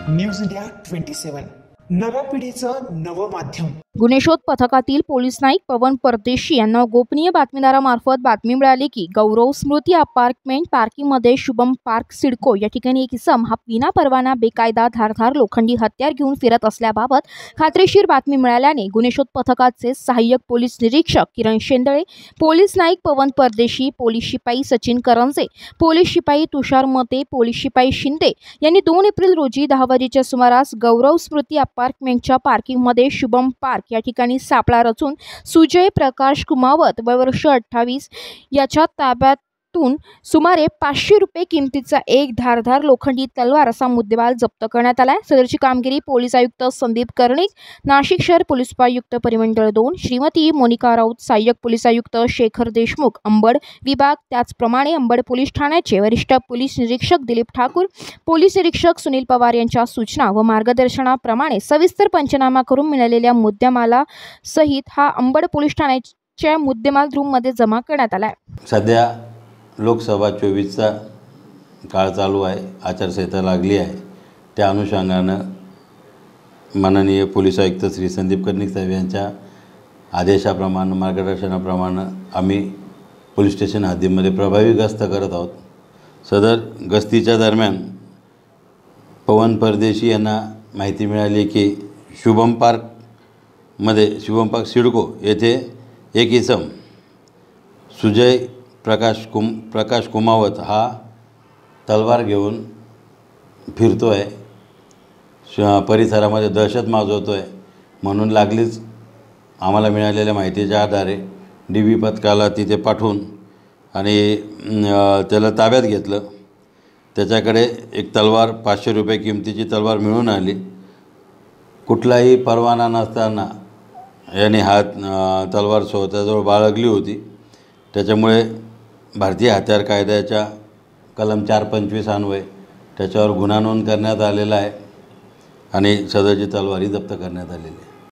News India 27 नव्या पिढीचं नवं माध्यम। गुन्हे शोध पथकातील पोलीस नाईक पवन परदेशी यांना गोपनीय बातमीदारामार्फत बातमी मिळाली की गौरव स्मृती अपार्टमेंट पार्किंगमध्ये शुभम पार्क सिडको या ठिकाणी एक इसम हा विना परवाना बेकायदा धारधार लोखंडी हत्यार घेऊन फिरत असल्याबाबत खात्रीशीर बातमी मिळाल्याने गुन्हे शोध पथकाचे सहाय्यक पोलीस निरीक्षक किरण शेंदळे, पोलीस नाईक पवन परदेशी, पोलीस शिपाई सचिन करंजे, पोलीस शिपाई तुषार मते, पोलीस शिपाई शिंदे यांनी 2 एप्रिल रोजी 10 वाजेच्या सुमारास गौरव स्मृती अपार्टमेंटच्या पार्किंगमध्ये शुभम पार्क या ठिकाणी सापळा रचून सुजय प्रकाश कुमावत वय वर्ष 28 याच्या ताब्यातून सुमारे 500 रुपये किमतीचा एक धारधार लोखंडी तलवार असा मुद्देमाल जप्त करण्यात आला। सदरची कामगिरी पोलीस आयुक्त संदीप कर्णिक, नाशिक शहर पोलीस उपायुक्त परिमंडळ 2 श्रीमती मोनिका राऊत, सहाय्यक पोलीस आयुक्त शेखर देशमुख अंबड विभाग, त्याचप्रमाणे अंबड पोलीस ठाण्याचे वरिष्ठ पोलीस निरीक्षक दिलीप ठाकूर, पोलीस निरीक्षक सुनील पवार यांच्या सूचना व मार्गदर्शनाप्रमाणे सविस्तर पंचनामा करून मिळालेल्या मुद्देमाला सहित हा अंबड पोलीस ठाण्याच्या मुद्देमाल रूममध्ये जमा करण्यात आला आहे। सध्या लोकसभा 24चा काळ चालू आहे, आचारसंहिता लागली आहे। त्या अनुषंगानं माननीय पोलीस आयुक्त श्री संदीप कर्णिक साहेब यांच्या आदेशाप्रमाणे मार्गदर्शनाप्रमाणे आम्ही पोलीस स्टेशन हद्दीमध्ये प्रभावी गस्त करत आहोत। सदर गस्तीच्या दरम्यान पवन परदेशी यांना माहिती मिळाली की शुभम पार्क सिडको येथे एक इसम सुजय प्रकाश कुमावत हा तलवार घेऊन फिरतो आहे, परिसरामध्ये दहशत माजवतो आहे। म्हणून लागलीच आम्हाला मिळालेल्या माहितीच्या आधारे DB पथकाला तिथे पाठवून आणि त्याला ताब्यात घेतलं। त्याच्याकडे एक तलवार 500 रुपये किमतीची तलवार मिळून आली। कुठलाही परवाना नसताना याने तलवार स्वतःजवळ बाळगली होती। त्याच्यामुळे भारतीय हत्यार कायद्याच्या कलम 425 अन्वये त्याच्यावर गुन्हा नोंद करण्यात आलेला आहे आणि सदरची तलवारी जप्त करण्यात आलेली आहे।